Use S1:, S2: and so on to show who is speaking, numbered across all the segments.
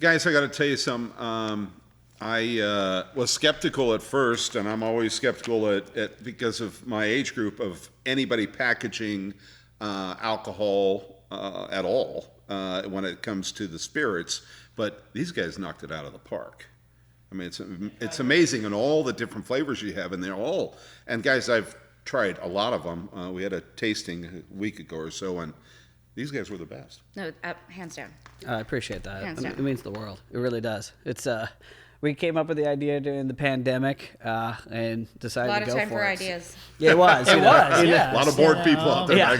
S1: Guys, I got to tell you something. I was skeptical at first, and I'm always skeptical at because of my age group of anybody packaging alcohol at all when it comes to the spirits. But these guys knocked it out of the park. I mean, it's amazing, and all the different flavors you have, and they're all. And guys, I've tried a lot of them. We had a tasting a week ago or so, and these guys were the best.
S2: No, hands down.
S3: I appreciate that.
S2: Hands down.
S3: It means the world. It really does. It's we came up with the idea during the pandemic and decided to go for it.
S2: A lot of time for ideas.
S3: Yeah, it was.
S4: It was. Yeah.
S1: A lot of bored people out there.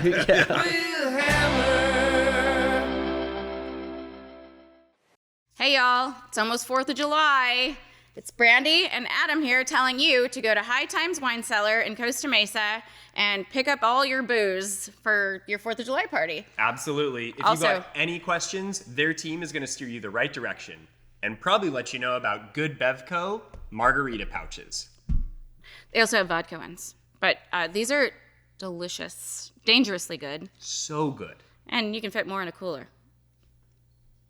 S2: Hey y'all, it's almost 4th of July. It's Brandi and Adam here telling you to go to High Times Wine Cellar in Costa Mesa and pick up all your booze for your 4th of July party.
S4: Absolutely. If
S2: Also-
S4: you got any questions, their team is going to steer you the right direction and probably let you know about Good Bev Co. margarita pouches.
S2: They also have vodka ones, but these are delicious, dangerously good,
S4: So good.
S2: and you can fit more in a cooler.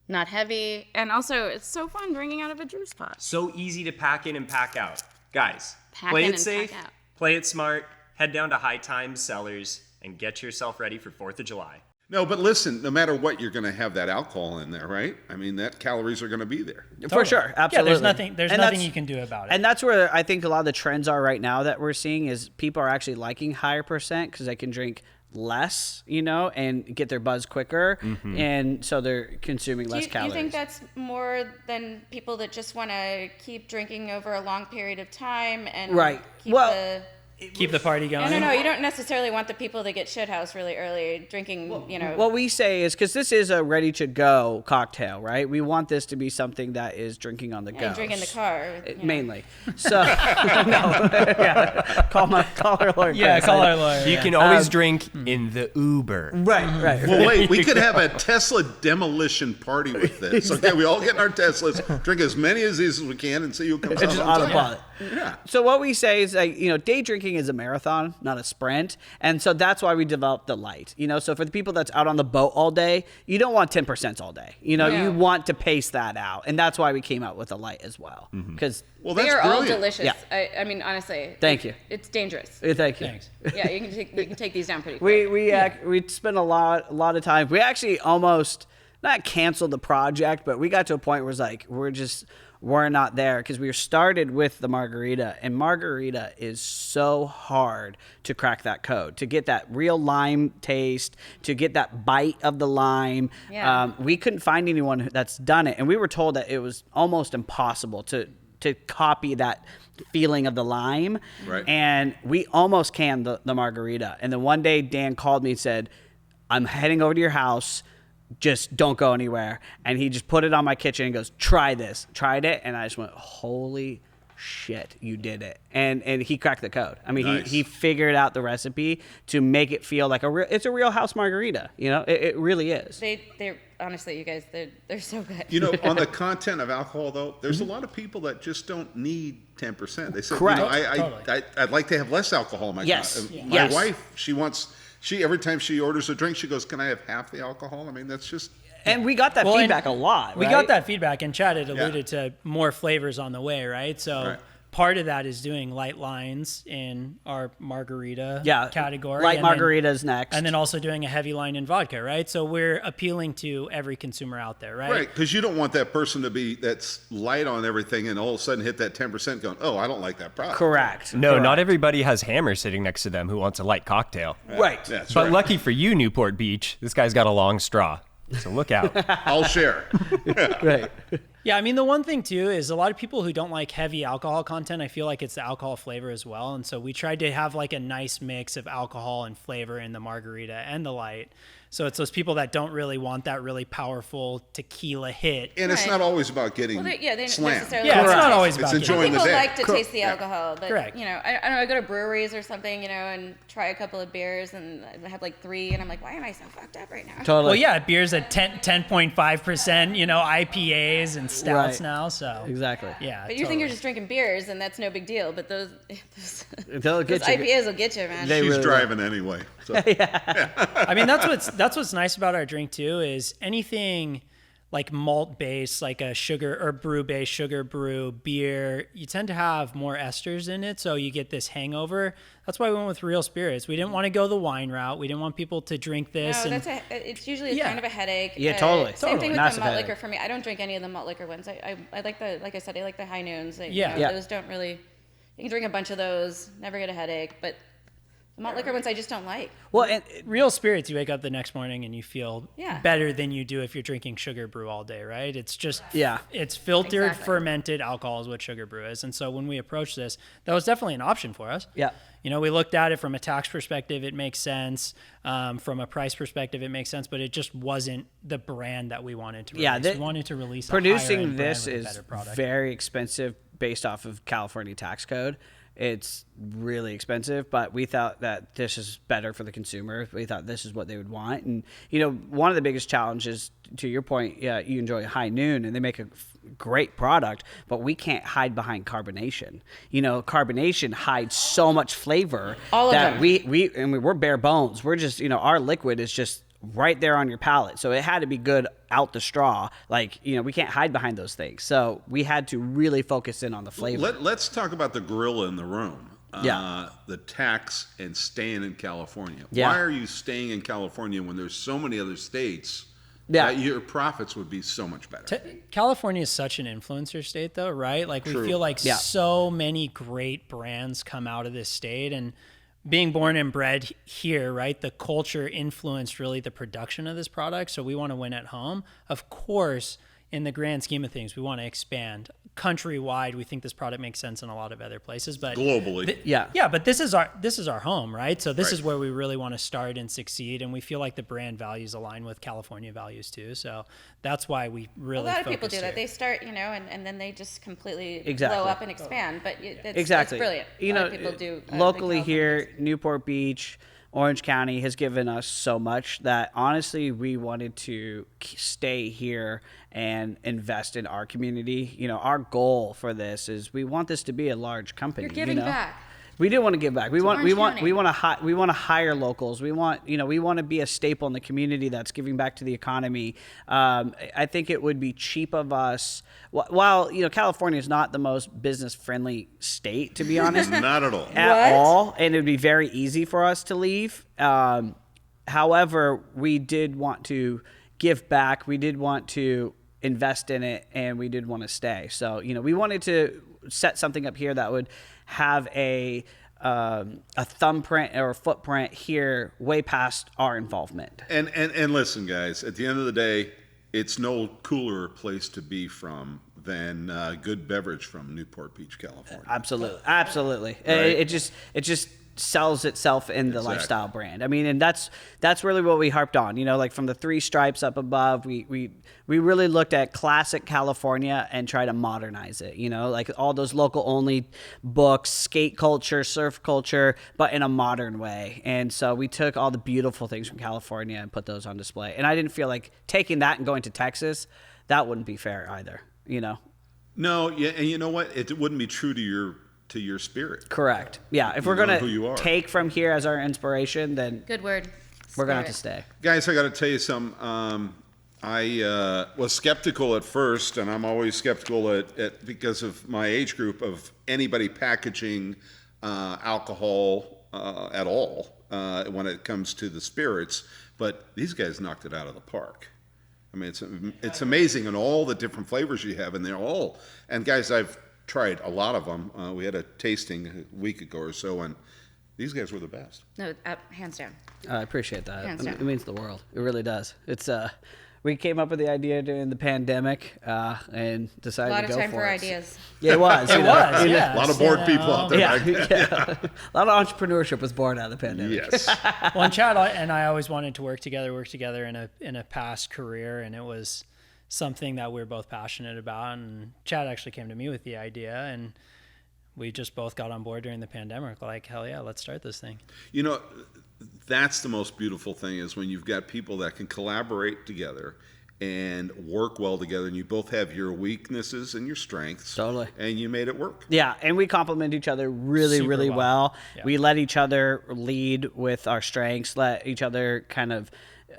S2: Not heavy, and also it's so fun drinking out of a juice pot.
S4: So easy to pack in and pack out. Guys,
S2: Pack
S4: play
S2: in
S4: it
S2: and
S4: safe,
S2: pack out.
S4: play it smart, head down to High Times Cellars and get yourself ready for 4th of July.
S1: No, but listen, no matter what, you're going to have that alcohol in there, right? I mean, that calories are going to be there.
S3: For sure, absolutely.
S5: Yeah, there's
S3: And
S5: nothing
S3: that's-
S5: you can do about it.
S3: And that's where I think a lot of the trends are right now that we're seeing is people are actually liking higher percent because they can drink less, and get their buzz quicker, and so they're consuming less
S2: Do you
S3: calories.
S2: think that's more than people that just want to keep drinking over a long period of time and
S3: Right.
S2: keep
S3: Well,
S5: Keep the party going.
S2: No, you don't necessarily want the people that get shithouse really early drinking,
S3: What we say is, because this is a ready-to-go cocktail, right? We want this to be something that is drinking on the go.
S2: and drink in the car.
S3: Mainly. So, call our lawyer.
S5: Yeah,
S3: Chris.
S5: call our lawyer.
S4: You can always drink in the Uber.
S3: Right.
S1: Well, wait, we could have a Tesla demolition party with this. Okay, we all get in our Teslas, drink as many of these as we can, and see who comes out
S3: It's just
S1: on top.
S3: autopilot.
S1: Yeah.
S3: So what we say is, day drinking is a marathon, not a sprint, and so that's why we developed the light. So for the people that's out on the boat all day, you don't want 10% all day. You want to pace that out, and that's why we came out with a light as well. Because
S1: Well,
S2: They
S1: that's
S2: are all
S1: brilliant.
S2: delicious.
S3: Yeah.
S2: I mean, honestly.
S3: Thank you.
S2: It's dangerous.
S3: Thank you.
S5: Thanks.
S2: Yeah, you can take these down pretty quick.
S3: We spent a lot of time. We actually almost not canceled the project, but we got to a point where it's like we're not there because we started with the margarita, and margarita is so hard to crack that code, to get that real lime taste, to get that bite of the lime.
S2: Yeah.
S3: We couldn't find anyone that's done it, and we were told that it was almost impossible to copy that feeling of the lime.
S1: Right.
S3: And we almost canned the margarita. And then one day Dan called me and said, I'm heading over to your house. Just don't go anywhere. And he just put it on my kitchen and goes, try this. Tried it. And I just went, holy shit, you did it. And he cracked the code. I mean,
S1: Nice.
S3: he figured out the recipe to make it feel like it's a real house margarita. It really is.
S2: They're honestly, you guys, they're so good.
S1: On the content of alcohol, though, there's a lot of people that just don't need 10%. They say,
S3: Correct.
S5: Totally.
S1: I'd like to have less alcohol in my
S3: Yes.
S1: My
S3: Yes.
S1: wife, every time she orders a drink, she goes, can I have half the alcohol? I mean, that's just...
S3: And we got that
S5: Well, and
S3: feedback a lot.
S5: We
S3: right?
S5: got that feedback, and Chad had alluded to more flavors on the way, right? So
S1: Right.
S5: part of that is doing light lines in our margarita category.
S3: Light
S5: and then-
S3: margaritas next.
S5: And then also doing a heavy line in vodka, right? So we're appealing to every consumer out there, right?
S1: Right, because you don't want that person to be that's light on everything and all of a sudden hit that 10% going, oh, I don't like that product.
S3: Correct.
S6: No,
S3: Correct.
S6: not everybody has Hammer sitting next to them who wants a light cocktail.
S3: Right.
S1: That's
S6: But
S1: right.
S6: lucky for you, Newport Beach, this guy's got a long straw. So look out.
S1: I'll share.
S3: Right.
S5: Yeah, I mean, the one thing too is a lot of people who don't like heavy alcohol content, I feel like it's the alcohol flavor as well. And so we tried to have like a nice mix of alcohol and flavor in the margarita and the light. So it's those people that don't really want that really powerful tequila hit.
S1: And it's
S2: Right.
S1: not always about getting
S2: They didn't
S1: slammed.
S2: necessarily.
S5: Yeah, it's
S2: want
S5: not
S2: to
S5: always
S1: It's
S5: about
S1: enjoying
S5: getting-
S1: the
S2: People
S1: day.
S2: like to taste the
S1: Yeah.
S2: alcohol, but
S5: Correct.
S2: I don't know. I go to breweries or something, and try a couple of beers, and I have like 3, and I'm like, why am I so fucked up right now?
S3: Totally.
S5: Well, yeah, beers at 10.5%, IPAs and stouts
S3: Right.
S5: now. So
S3: Exactly.
S5: yeah.
S2: But you think you're just drinking beers, and that's no big deal. But those
S3: They'll
S2: those
S3: get you.
S2: IPAs will get you, man.
S3: They
S1: She's
S3: really
S1: driving anyway. So.
S5: I mean, that's what's nice about our drink too is anything like malt base, like a sugar or brew base, sugar brew beer, you tend to have more esters in it. So you get this hangover. That's why we went with real spirits. We didn't want to go the wine route. We didn't want people to drink this.
S2: No, it's usually kind of a headache.
S3: Yeah, totally.
S2: Same thing with
S3: Massive
S2: the malt
S3: headache.
S2: liquor for me. I don't drink any of the malt liquor ones. I like like I said, I like the high noons.
S5: Yeah.
S2: Those don't really, you can drink a bunch of those, never get a headache, but the malt liquor ones I just don't like.
S3: Well, and
S5: Real spirits, you wake up the next morning and you feel
S2: Yeah.
S5: better than you do if you're drinking sugar brew all day, right? It's just,
S3: Yeah.
S5: it's filtered,
S2: Exactly.
S5: fermented alcohol is what sugar brew is. And so when we approached this, that was definitely an option for us.
S3: Yeah.
S5: You know, we looked at it from a tax perspective, it makes sense. From a price perspective, it makes sense, but it just wasn't the brand that we wanted to release.
S3: Yeah,
S5: we wanted to release a
S3: producing
S5: higher-end brand
S3: this
S5: with a
S3: is
S5: better product.
S3: very expensive based off of California tax code. It's really expensive, but we thought that this is better for the consumer. We thought this is what they would want. And, you know, one of the biggest challenges, to your point, yeah, you enjoy High Noon and they make a great product, but we can't hide behind carbonation. You know, carbonation hides so much flavor
S2: All of
S3: that
S2: them.
S3: we're bare bones. We're just, you know, our liquid is just right there on your palate. So it had to be good out the straw. Like, you know, we can't hide behind those things. So we had to really focus in on the flavor.
S1: Let's talk about the gorilla in the room.
S3: Yeah.
S1: The tax and staying in California.
S3: Yeah.
S1: Why are you staying in California when there's so many other states
S3: Yeah.
S1: that your profits would be so much better?
S5: California is such an influencer state, though, right? Like, we
S1: True.
S5: feel like
S3: Yeah.
S5: so many great brands come out of this state. And being born and bred here, right? The culture influenced really the production of this product. So we want to win at home. Of course, in the grand scheme of things, we want to expand countrywide. We think this product makes sense in a lot of other places, but
S1: Globally.
S5: yeah, but this is our home, right? So this
S1: Right.
S5: is where we really want to start and succeed, and we feel like the brand values align with California values too. So that's why we really
S2: A lot of people
S5: focused
S2: do that.
S5: here.
S2: They start, and then they just completely
S3: Exactly.
S2: blow up and expand. But it's
S3: Exactly.
S2: brilliant.
S3: You
S2: A lot
S3: know,
S2: of people do
S3: locally
S2: the California
S3: here, Newport Beach, Orange County has given us so much that honestly we wanted to stay here and invest in our community. You know, our goal for this is we want this to be a large company.
S2: You're giving
S3: you know?
S2: back.
S3: We do want to give back. We want
S2: Orange County.
S3: to hire locals. We want to be a staple in the community that's giving back to the economy. I think it would be cheap of us. While California is not the most business friendly state, to be honest,
S1: Not at all.
S3: at all, and it would be very easy for us to leave. However, we did want to give back. We did want to invest in it, and we did want to stay. So, we wanted to set something up here that would have a thumbprint or a footprint here way past our involvement.
S1: And listen, guys, at the end of the day, it's no cooler place to be from than Good Beverage from Newport Beach, California.
S3: Absolutely.
S1: Right.
S3: It just sells itself in the
S1: Exactly.
S3: lifestyle brand. I mean, and that's really what we harped on. Like from the three stripes up above, we really looked at classic California and try to modernize it. Like all those local only books, skate culture, surf culture, but in a modern way. And so we took all the beautiful things from California and put those on display. And I didn't feel like taking that and going to Texas, that wouldn't be fair either.
S1: No, yeah, and you know what? It wouldn't be true to your spirit.
S3: Correct. Yeah. If we're
S1: know
S3: going
S1: who you
S3: to
S1: are.
S3: take from here as our inspiration, then
S2: Good word.
S3: we're going to have
S2: Spirit.
S3: to stay.
S1: Guys, I got to tell you something. I was skeptical at first, and I'm always skeptical at because of my age group of anybody packaging alcohol at all when it comes to the spirits. But these guys knocked it out of the park. I mean, it's amazing and all the different flavors you have, and they're all. And guys, I've tried a lot of them. We had a tasting a week ago or so, and these guys were the best.
S2: No, hands down.
S3: I appreciate that.
S2: Hands
S3: It
S2: down.
S3: means the world. It really does. It's we came up with the idea during the pandemic and
S2: A
S3: decided
S2: lot
S3: to
S2: of
S3: go
S2: time
S3: for
S2: for
S3: it.
S2: ideas.
S3: Yeah, it was.
S5: It was, yeah.
S1: A lot of bored people out there.
S3: Yeah,
S1: right?
S3: yeah. A lot of entrepreneurship was born out of the pandemic.
S1: Yes.
S5: Well, and Chad and I always wanted to work together in a past career, and it was something that we were both passionate about. And Chad actually came to me with the idea, and we just both got on board during the pandemic. Like, hell yeah, let's start this thing.
S1: That's the most beautiful thing is when you've got people that can collaborate together and work well together, and you both have your weaknesses and your strengths.
S3: Totally.
S1: And you made it work.
S3: Yeah, and we complement each other really,
S5: Super
S3: really
S5: well.
S3: well.
S5: Yeah.
S3: We let each other lead with our strengths, let each other kind of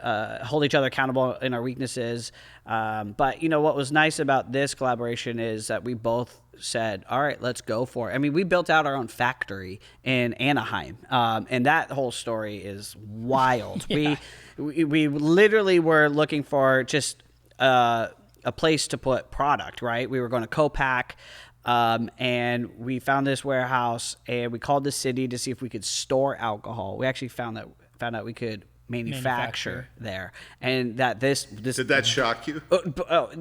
S3: hold each other accountable in our weaknesses. But what was nice about this collaboration is that we both said, all right, let's go for it. I mean, we built out our own factory in Anaheim, and that whole story is wild. We literally were looking for just a place to put product, right? We were going to co-pack, and we found this warehouse, and we called the city to see if we could store alcohol. We actually found out we could manufacture there, and that this
S1: Did that shock you?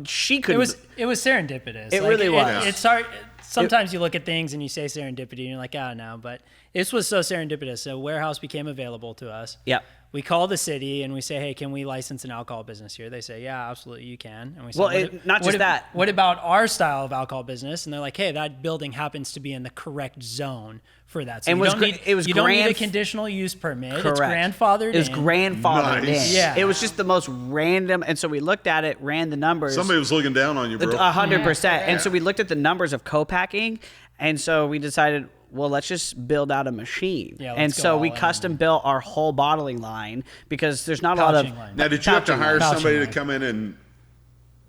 S3: she couldn't.
S5: It was serendipitous.
S3: It really was.
S5: It's hard. Sometimes you look at things and you say serendipity, and you're like, oh no, but this was so serendipitous. A warehouse became available to us.
S3: Yep.
S5: We call the city and we say, hey, can we license an alcohol business here? They say, yeah, absolutely, you can. And we say,
S3: Well, not just that.
S5: What about our style of alcohol business? And they're like, hey, that building happens to be in the correct zone for that. So
S3: And
S5: you don't need,
S3: it was
S5: you don't need a conditional use permit. It's
S3: Correct.
S5: grandfathered
S3: It's
S5: in.
S3: grandfathered
S1: Nice.
S3: in.
S5: Yeah.
S3: It was just the most random, and so we looked at it, ran the numbers.
S1: Somebody was looking down on you, bro.
S3: 100%. And so we looked at the numbers of co-packing, and so we decided, well, let's just build out a machine.
S5: Yeah, let's
S3: and
S5: go
S3: so
S5: all
S3: we
S5: in.
S3: custom built our whole bottling line because there's not a lot of
S5: Pouching line.
S1: Now, did you have to
S3: pouching
S1: hire
S5: Pouching
S1: somebody to
S5: line.
S1: come in and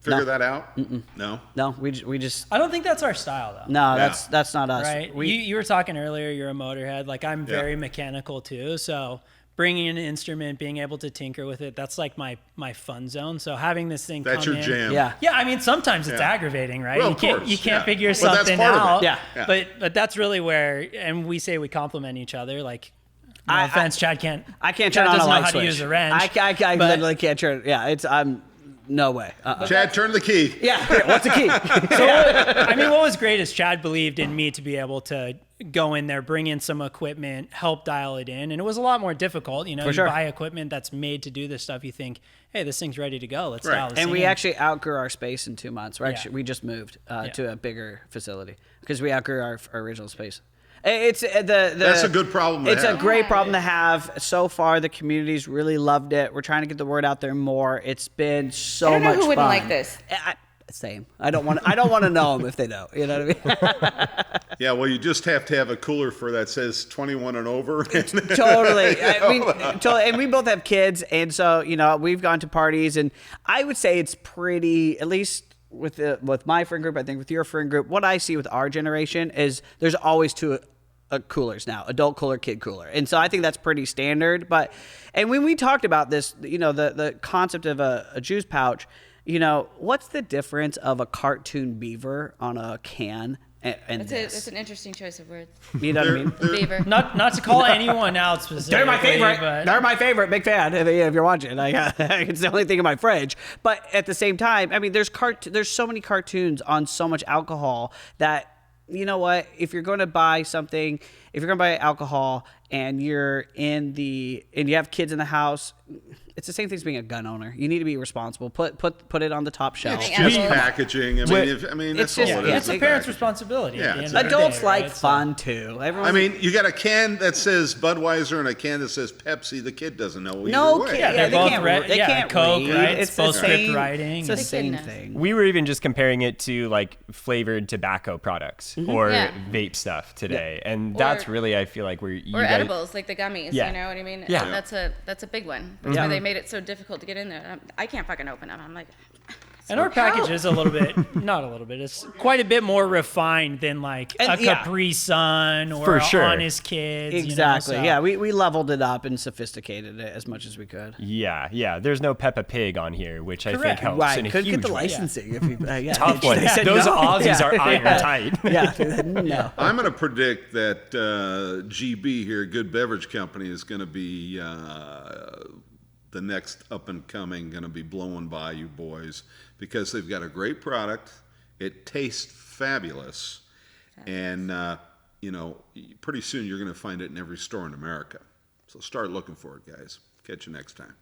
S1: figure
S3: No.
S1: that out? No.
S3: No, we just
S5: I don't think that's our style, though.
S3: no,
S1: Yeah.
S3: that's not us.
S5: Right.
S3: We,
S5: You were talking earlier, you're a motorhead. Like, I'm very
S1: Yeah.
S5: mechanical too. So bringing in an instrument, being able to tinker with it, that's like my fun zone. So having this thing
S1: That's
S5: come
S1: your
S5: in,
S1: jam.
S3: yeah.
S5: Yeah, I mean, sometimes it's
S1: Yeah.
S5: aggravating, right?
S1: Well,
S5: you
S1: of
S5: can't
S1: course,
S5: you can't
S1: yeah.
S5: figure
S1: Well, that's
S5: something
S1: part of it.
S5: out.
S3: Yeah.
S1: Yeah.
S5: But that's really where, and we say we complement each other. Like, no
S3: I-
S5: offense, Chad can't.
S3: I can't
S5: Chad
S3: turn on a
S5: doesn't know
S3: light
S5: how
S3: switch.
S5: to use a wrench.
S3: I
S5: but-
S3: literally can't turn. Yeah, I'm no way.
S1: Chad, turn the key.
S3: Yeah, what's the key?
S5: I mean, what was great is Chad believed in me to be able to go in there, bring in some equipment, help dial it in. And it was a lot more difficult. You know,
S3: For
S5: you
S3: sure.
S5: buy equipment that's made to do this stuff. You think, hey, this thing's ready to go. Let's
S1: Right.
S5: dial this
S3: And
S5: thing
S3: we
S5: in.
S3: actually outgrew our space in 2 months.
S5: Yeah.
S3: We just moved to a bigger facility because we outgrew our original space. It's
S1: That's a good problem to
S3: It's
S1: have.
S3: a great problem to have. So far, the community's really loved it. We're trying to get the word out there more. It's been so
S2: I don't know
S3: much
S2: who wouldn't
S3: fun.
S2: like this.
S3: Same. I don't want to know them if they don't. You know what I mean?
S1: Yeah, well, you just have to have a cooler for that says 21 and over.
S3: Totally. I mean, totally. And we both have kids, and so we've gone to parties, and I would say it's pretty, at least with my friend group. I think with your friend group, what I see with our generation is there's always two coolers now, adult cooler, kid cooler, and so I think that's pretty standard. And when we talked about this, the concept of a juice pouch, what's the difference of a cartoon beaver on a can and
S2: It's
S3: this?
S2: an interesting choice of words.
S3: You know what I mean?
S2: Beaver.
S5: not to call anyone out specifically.
S3: They're my favorite.
S5: But
S3: They're my favorite. Big fan. If you're watching, it's the only thing in my fridge. But at the same time, I mean, there's so many cartoons on so much alcohol that, you know what? If you're going to buy something, if you're going to buy alcohol and you have kids in the house, it's the same thing as being a gun owner. You need to be responsible. Put it on the top shelf.
S1: It's
S2: Yeah.
S1: just packaging. I mean, that's
S3: It's
S1: all
S3: just-
S1: it is.
S5: it's a parent's responsibility.
S1: Yeah,
S5: At the
S1: it's
S5: end of the
S3: Adults
S5: day,
S3: like
S5: right? So-
S3: fun too. Everyone,
S1: I mean, you got a can that says Budweiser and a can that says Pepsi. The kid doesn't know either
S3: no
S1: way.
S3: kid.
S5: Yeah, they're
S3: they
S5: both
S3: can't
S5: re-
S3: read. They
S5: yeah,
S3: can't
S5: Coke,
S3: read.
S5: right?
S3: It's
S5: It's
S3: the
S5: both script
S3: same.
S5: writing.
S3: It's the
S2: Thank
S3: same
S2: goodness.
S3: thing.
S6: We were even just comparing it to like flavored tobacco products or
S2: Yeah.
S6: vape stuff today, and that's
S2: Or-
S6: really I feel like where you
S2: Or
S6: guys,
S2: edibles, like the gummies.
S6: Yeah.
S2: You know what I mean?
S6: Yeah.
S2: That's a big one. That's why they made it so difficult to get in there. I can't fucking open them. I'm like,
S5: And our package is a little bit, not a little bit, it's quite a bit more refined than like
S3: And-
S5: a
S3: yeah.
S5: Capri Sun or
S6: For sure.
S5: Honest Kids.
S3: Exactly.
S5: You know, so-
S3: Yeah, we leveled it up and sophisticated it as much as we could.
S6: yeah. There's no Peppa Pig on here, which I think
S5: Correct.
S6: helps
S3: Right,
S6: in a
S3: couldn't
S6: huge
S3: get the
S6: way.
S3: licensing if you. Yeah,
S6: Tough
S3: they
S6: one.
S3: said
S6: Those
S3: no.
S6: Aussies
S3: Yeah.
S6: are iron tight.
S3: Yeah, no.
S1: I'm going to predict that GB here, Good Beverage Company, is going to be the next up and coming, going to be blowing by you boys because they've got a great product. It tastes fabulous. And, pretty soon you're going to find it in every store in America. So start looking for it, guys. Catch you next time.